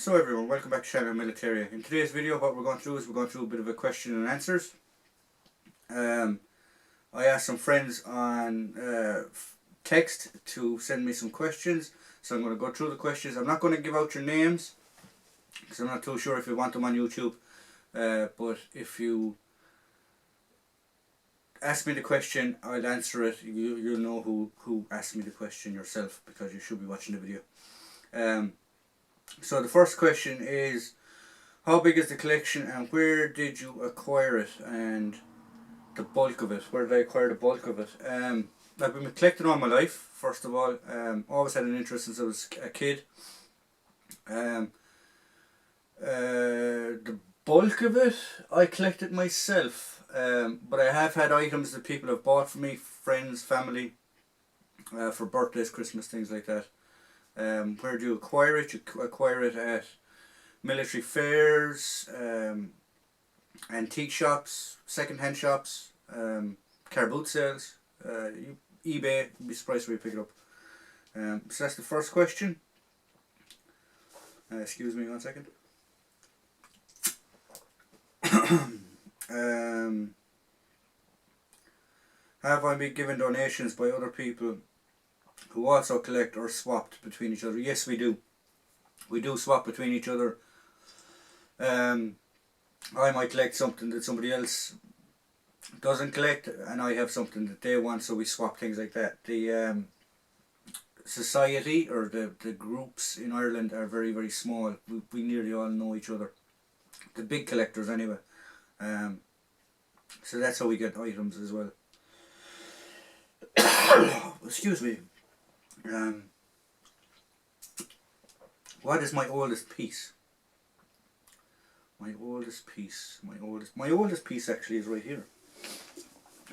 So everyone, welcome back to Channel Militaria. In today's video what we're going through is we're going through a bit of a question and answers. I asked some friends on text to send me some questions, so I'm going to go through the questions. I'm not going to give out your names because I'm not too sure if you want them on YouTube, but if you ask me the question, I'll answer it. You'll know who asked me the question yourself because you should be watching the video. So the first question is, how big is the collection and where did you acquire it and the bulk of it? Where did I acquire the bulk of it? I've been collecting all my life, first of all. Always had an interest since I was a kid. The bulk of it, I collected myself. But I have had items that people have bought for me, friends, family, for birthdays, Christmas, things like that. Where do you acquire it? You acquire it at military fairs, antique shops, second-hand shops, car boot sales, eBay. You'd be surprised where you pick it up. So that's the first question. Excuse me 1 second. Have I been given donations by other people who also collect or swapped between each other? Yes, we do. We do swap between each other. I might collect something that somebody else doesn't collect, and I have something that they want, so we swap things like that. The society or the groups in Ireland are very, very small. We nearly all know each other. The big collectors anyway. So that's how we get items as well. Excuse me. What is my oldest piece? My oldest piece actually is right here.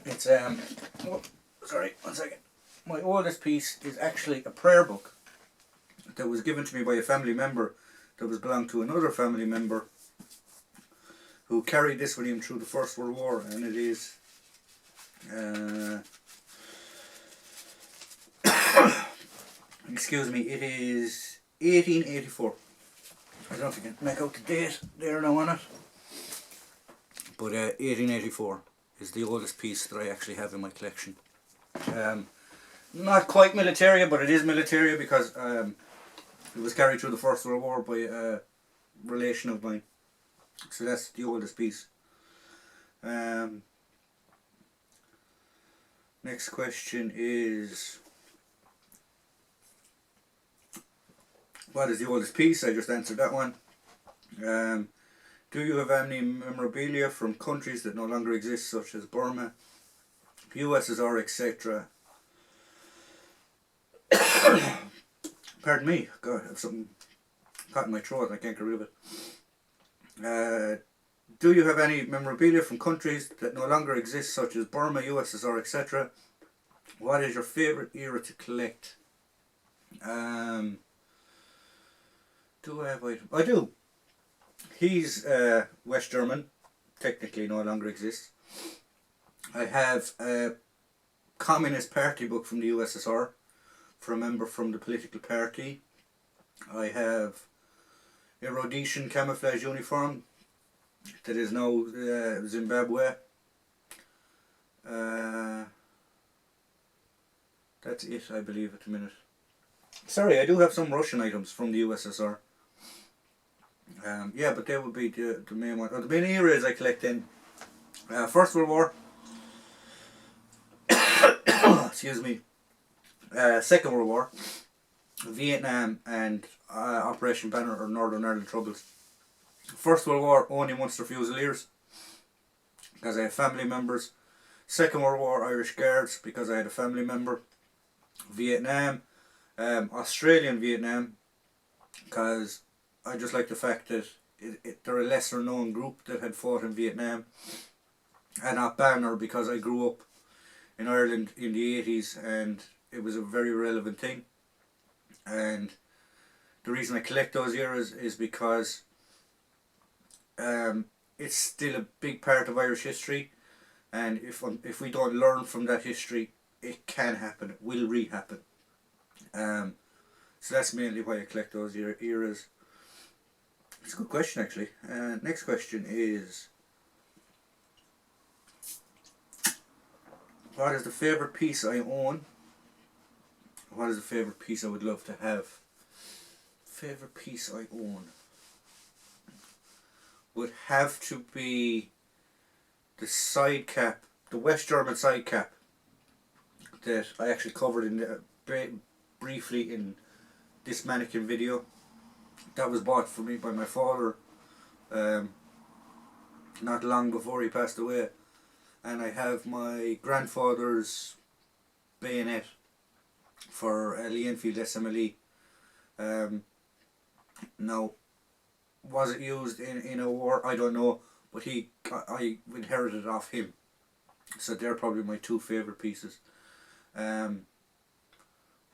It's oh, sorry, 1 second. My oldest piece is actually a prayer book that was given to me by a family member that was belonged to another family member who carried this with him through the First World War, and it is excuse me, it is 1884. I don't know if you can make out the date there now on it, but 1884 is the oldest piece that I actually have in my collection. Not quite militaria, but it is militaria because it was carried through the First World War by a relation of mine. So that's the oldest piece. Next question is, what is the oldest piece? I just answered that one. Do you have any memorabilia from countries that no longer exist, such as Burma, USSR, etc.? Pardon me. God, I have something caught in my throat and I can't get rid of it. Do you have any memorabilia from countries that no longer exist, such as Burma, USSR, etc.? What is your favourite era to collect? Do I have items? I do. He's West German, technically no longer exists. I have a Communist Party book from the USSR for a member from the political party. I have a Rhodesian camouflage uniform that is now Zimbabwe. That's it, I believe, at the minute. Sorry, I do have some Russian items from the USSR. Yeah, but they would be the main one. The main areas I collect in First World War, excuse me, Second World War, Vietnam, and Operation Banner or Northern Ireland Troubles. First World War, only Munster Fusiliers because I have family members. Second World War, Irish Guards because I had a family member. Vietnam, Australian Vietnam, because I just like the fact that they're a lesser known group that had fought in Vietnam. And not Banner because I grew up in Ireland in the 80s and it was a very relevant thing. And the reason I collect those eras is because it's still a big part of Irish history, and if we don't learn from that history, it can happen, it will re-happen. So that's mainly why I collect those eras. It's a good question, actually. Next question is, what is the favourite piece I own? What is the favourite piece I would love to have? Favourite piece I own would have to be the side cap, the West German side cap that I actually covered in briefly in this mannequin video. That was bought for me by my father not long before he passed away, and I have my grandfather's bayonet for Lee Enfield SMLE. Now, was it used in a war? I don't know, but I inherited it off him. So they're probably my two favourite pieces.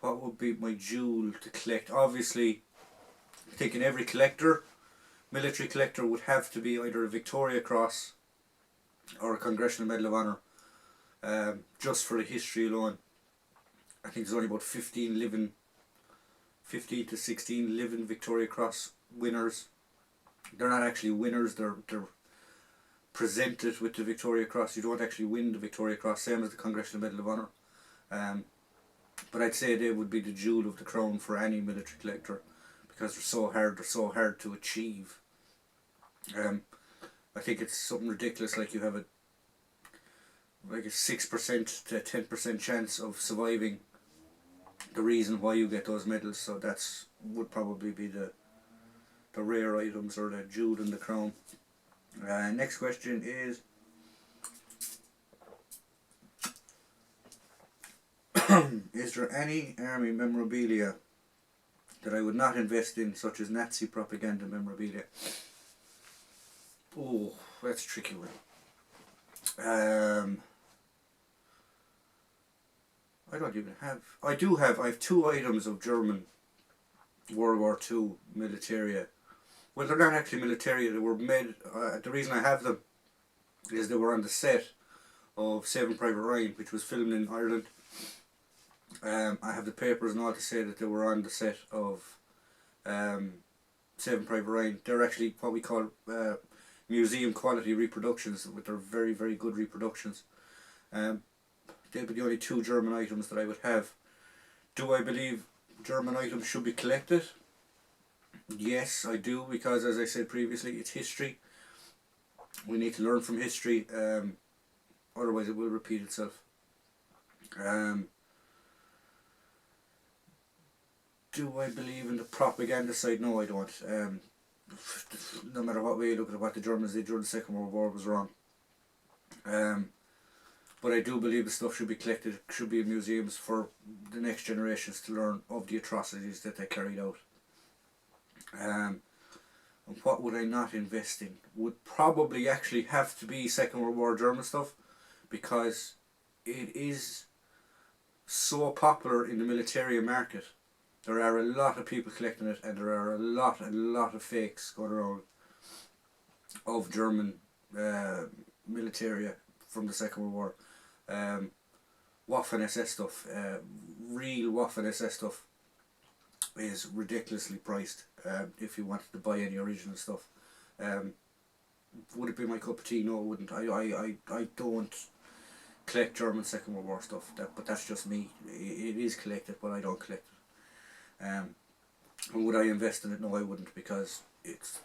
What would be my jewel to collect? Obviously, I think in every collector, military collector, would have to be either a Victoria Cross or a Congressional Medal of Honour, just for the history alone. I think there's only about 15 to 16 living Victoria Cross winners. They're not actually winners, they're presented with the Victoria Cross. You don't actually win the Victoria Cross, same as the Congressional Medal of Honour. But I'd say they would be the jewel of the crown for any military collector, because they're so hard to achieve. I think it's something ridiculous, like you have a 6% to 10% chance of surviving the reason why you get those medals. So that's would probably be the rare items, or the jewel in the crown. Next question is, is there any army memorabilia that I would not invest in, such as Nazi propaganda memorabilia? Oh, that's a tricky one. I don't even have. I have two items of German World War II militaria. Well, they're not actually militaria. They were made. The reason I have them is they were on the set of Saving Private Ryan, which was filmed in Ireland. I have the papers and all to say that they were on the set of Saving Private Ryan. They're actually what we call museum quality reproductions, which are very, very good reproductions. They'd be the only two German items that I would have. Do I believe German items should be collected? Yes, I do, because as I said previously, it's history. We need to learn from history, otherwise it will repeat itself. Do I believe in the propaganda side? No, I don't. No matter what way you look at what the Germans did during the Second World War was wrong. But I do believe the stuff should be collected, should be in museums for the next generations to learn of the atrocities that they carried out. And what would I not invest in? Would probably actually have to be Second World War German stuff, because it is so popular in the military market. There are a lot of people collecting it, and there are a lot of fakes going around of German militaria from the Second World War. Waffen SS stuff, real Waffen SS stuff, is ridiculously priced. If you wanted to buy any original stuff, would it be my cup of tea? No, it wouldn't. I don't collect German Second World War stuff. But that's just me. It is collected, but I don't collect it. And would I invest in it? No, I wouldn't, because it's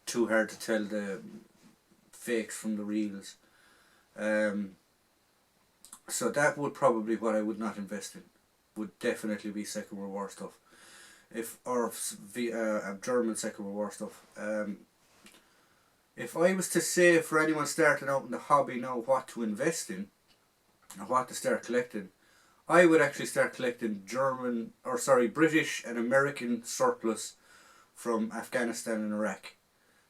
too hard to tell the fakes from the reals. So that would probably what I would not invest in. Would definitely be Second World War stuff. Or German Second World War stuff. If I was to say for anyone starting out in the hobby now what to invest in, or what to start collecting, I would actually start collecting British and American surplus from Afghanistan and Iraq,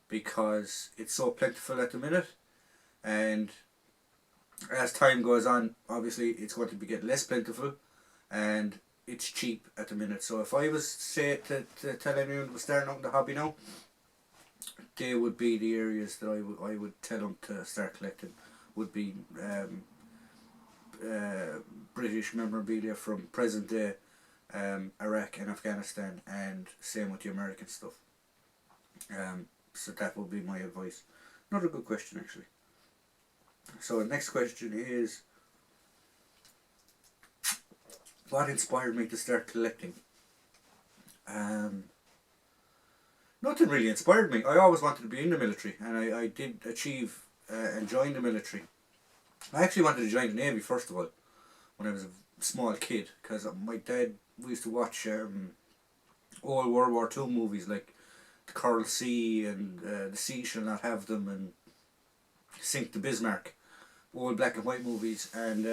because it's so plentiful at the minute, and as time goes on, obviously it's going to get less plentiful, and it's cheap at the minute. So if I was to tell anyone who was starting out in the hobby now, they would be the areas that I would tell them to start collecting. Would be British memorabilia from present day Iraq and Afghanistan, and same with the American stuff. So that would be my advice. Another good question, actually. So the next question is, what inspired me to start collecting? Nothing really inspired me. I always wanted to be in the military, and I did achieve and join the military. I actually wanted to join the Navy first of all, when I was a small kid, because my dad, we used to watch all World War Two movies like The Coral Sea and The Sea Shall Not Have Them and Sink the Bismarck, all black and white movies, and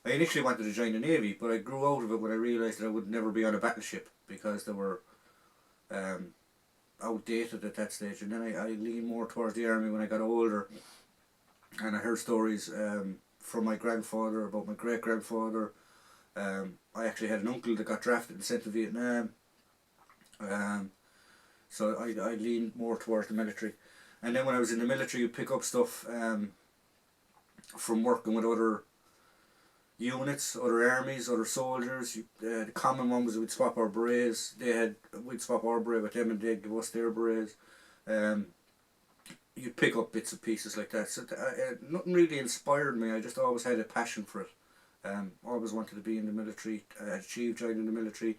I initially wanted to join the Navy, but I grew out of it when I realised that I would never be on a battleship because they were um, outdated at that stage. And then I leaned more towards the army when I got older, and I heard stories from my grandfather about my great grandfather. I actually had an uncle that got drafted and sent to Vietnam. So I leaned more towards the military. And then when I was in the military, you pick up stuff from working with other units, other armies, other soldiers. The common one was we'd swap our berets. We'd swap our beret with them, and they'd give us their berets. You pick up bits and pieces like that. So nothing really inspired me. I just always had a passion for it. Always wanted to be in the military. I achieved joining the military.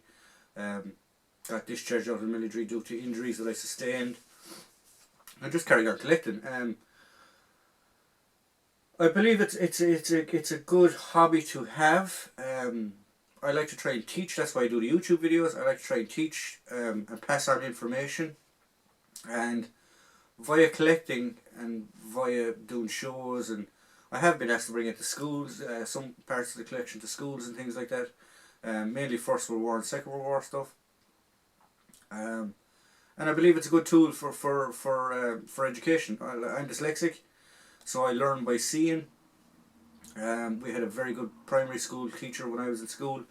Got discharged out of the military due to injuries that I sustained. I just carried on collecting. I believe it's a good hobby to have. I like to try and teach. That's why I do the YouTube videos. I like to try and teach and pass on information. And via collecting and via doing shows, and I have been asked to bring it to schools, some parts of the collection to schools and things like that. Mainly First World War and Second World War stuff. And I believe it's a good tool for education. I'm dyslexic, so I learn by seeing. We had a very good primary school teacher when I was in school.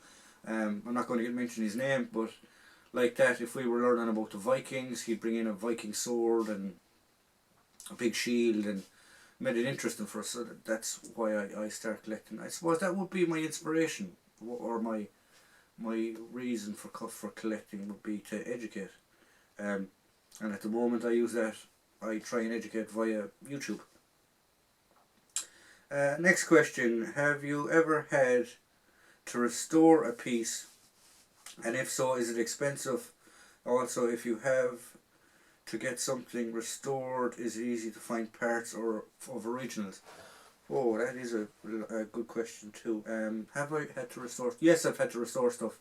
I'm not going to mention his name, but like that, if we were learning about the Vikings, he'd bring in a Viking sword and a big shield, and made it interesting for us. So that's why I started collecting. I suppose that would be my inspiration, or my reason for collecting would be to educate. And at the moment I use that, I try and educate via YouTube. Next question, have you ever had to restore a piece, and if so, is it expensive? Also, if you have to get something restored, is it easy to find parts or of originals? Oh, that is a good question too. Have I had to restore? Yes, I've had to restore stuff.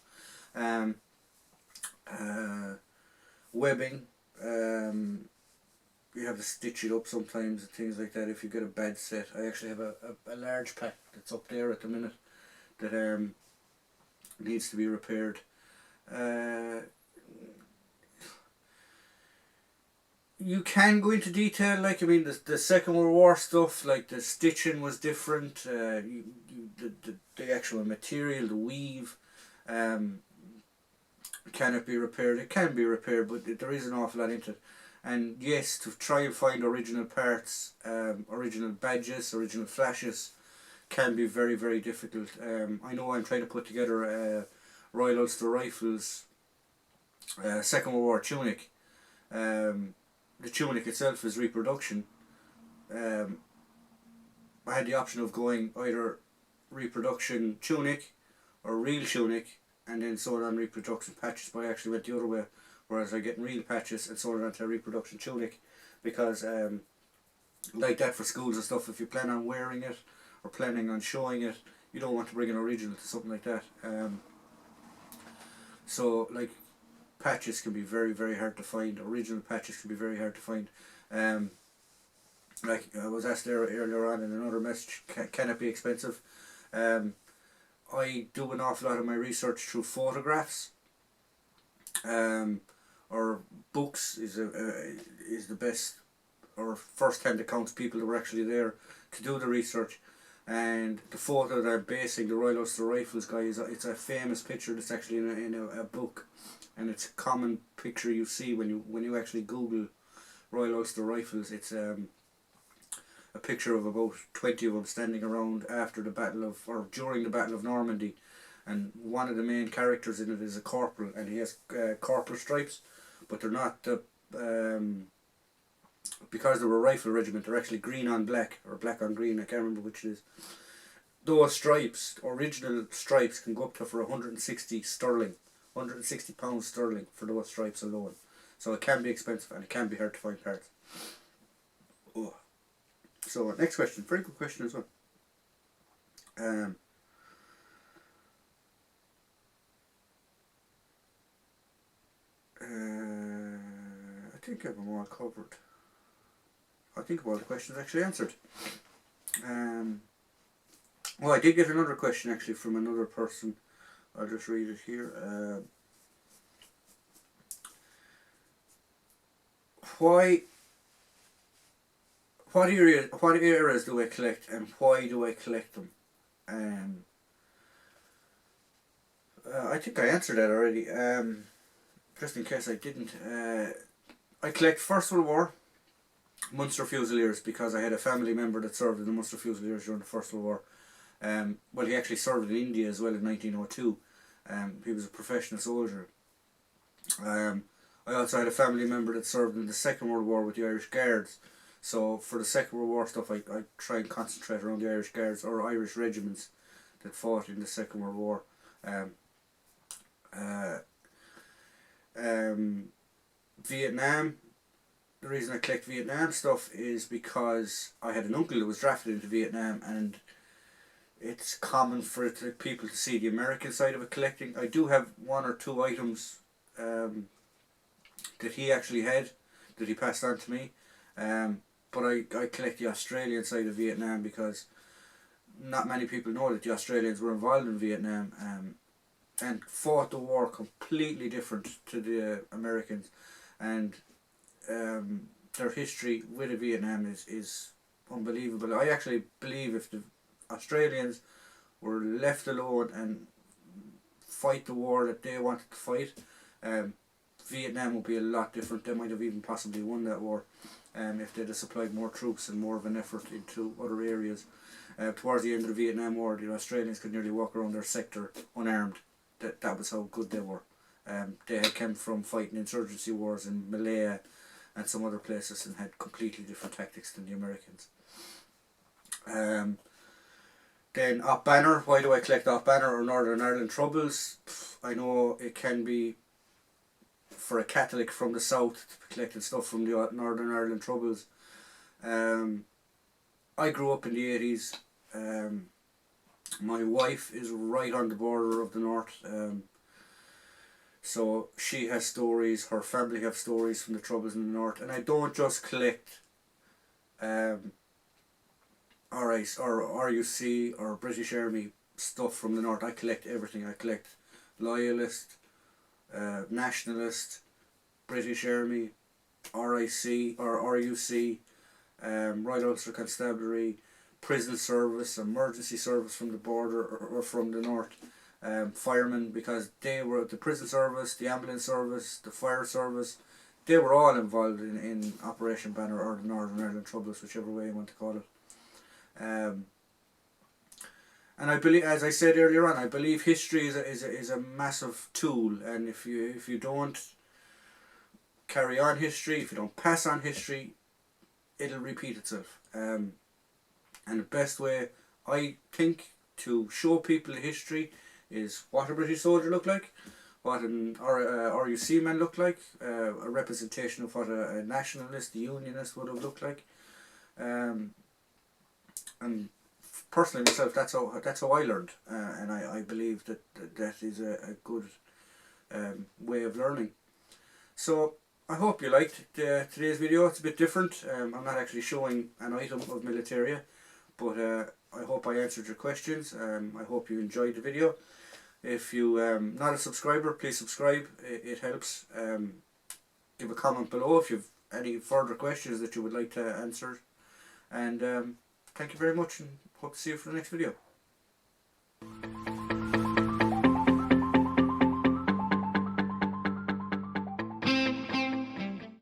Webbing. You have to stitch it up sometimes and things like that if you get a bad set. I actually have a large pack that's up there at the minute that needs to be repaired. You can go into detail, like, I mean, the Second World War stuff, like the stitching was different, the actual material, the weave, can it be repaired? It can be repaired, but there is an awful lot into it. And yes, to try and find original parts, original badges, original flashes, can be very, very difficult. I know I'm trying to put together Royal Ulster Rifles Second World War tunic. The tunic itself is reproduction. I had the option of going either reproduction tunic or real tunic, and then sewed on reproduction patches, but I actually went the other way, whereas I get real patches and sewed onto a reproduction tunic, because like that for schools and stuff, if you plan on wearing it or planning on showing it, you don't want to bring an original to something like that. So like, patches can be very, very hard to find. Original patches can be very hard to find. Like I was asked there earlier on in another message, can it be expensive? I do an awful lot of my research through photographs. Or books is the best, or first-hand accounts, people who were actually there to do the research. And the photo that I'm basing the Royal Ulster Rifles guy it's a famous picture that's actually in a book, and it's a common picture you see when you actually Google Royal Ulster Rifles. It's a picture of about 20 of them standing around after the during the Battle of Normandy, and one of the main characters in it is a corporal, and he has corporal stripes, but they're not the because they were a rifle regiment, they're actually green on black, or black on green, I can't remember which it is. Those stripes, original stripes, can go up to for 160 sterling, 160 pounds sterling for those stripes alone. So it can be expensive and it can be hard to find parts. Oh. So next question, very good question as well. I think I have them all covered. I think all the questions actually answered. Well, I did get another question actually from another person. I'll just read it here. What areas do I collect, and why do I collect them? I think I answered that already. Just in case I didn't. I collect First World War Munster Fusiliers because I had a family member that served in the Munster Fusiliers during the First World War. Well, he actually served in India as well in 1902. He was a professional soldier. I also had a family member that served in the Second World War with the Irish Guards. So for the Second World War stuff, I try and concentrate around the Irish Guards or Irish regiments that fought in the Second World War. Vietnam. The reason I collect Vietnam stuff is because I had an uncle that was drafted into Vietnam, and it's common for people to see the American side of it collecting. I do have one or two items that he actually had, that he passed on to me. But I collect the Australian side of Vietnam because not many people know that the Australians were involved in Vietnam and fought the war completely different to the Americans, and their history with Vietnam is unbelievable. I actually believe if the Australians were left alone and fight the war that they wanted to fight, Vietnam would be a lot different. They might have even possibly won that war if they'd have supplied more troops and more of an effort into other areas. Towards the end of the Vietnam War, the Australians could nearly walk around their sector unarmed. That was how good they were. They had come from fighting insurgency wars in Malaya and some other places and had completely different tactics than the Americans. Then Op Banner. Why do I collect Op Banner or Northern Ireland Troubles? I know it can be, for a Catholic from the south, to be collecting stuff from the Northern Ireland Troubles. I grew up in the 80s. My wife is right on the border of the north. So she has stories, her family have stories from the Troubles in the north. And I don't just collect RIC or RUC or British Army stuff from the north. I collect everything. I collect Loyalist, Nationalist, British Army, RIC or RUC, Royal Ulster Constabulary, Prison Service, Emergency Service from the border or from the north, firemen, because they were the Prison Service, the Ambulance Service, the Fire Service. They were all involved in Operation Banner or the Northern Ireland Troubles, whichever way you want to call it. And I believe, as I said earlier on, I believe history is a massive tool, and if you don't carry on history, if you don't pass on history, it'll repeat itself. And the best way, I think, to show people history is what a British soldier looked like, what an RUC man looked like, a representation of what a nationalist, a unionist would have looked like. And personally myself, that's how I learned, and I believe that is a good way of learning. So I hope you liked today's video. It's a bit different. I'm not actually showing an item of Militaria, but I hope I answered your questions. I hope you enjoyed the video. If you not a subscriber, please subscribe. It helps. Give a comment below if you've any further questions that you would like to answer. And thank you very much, and hope to see you for the next video.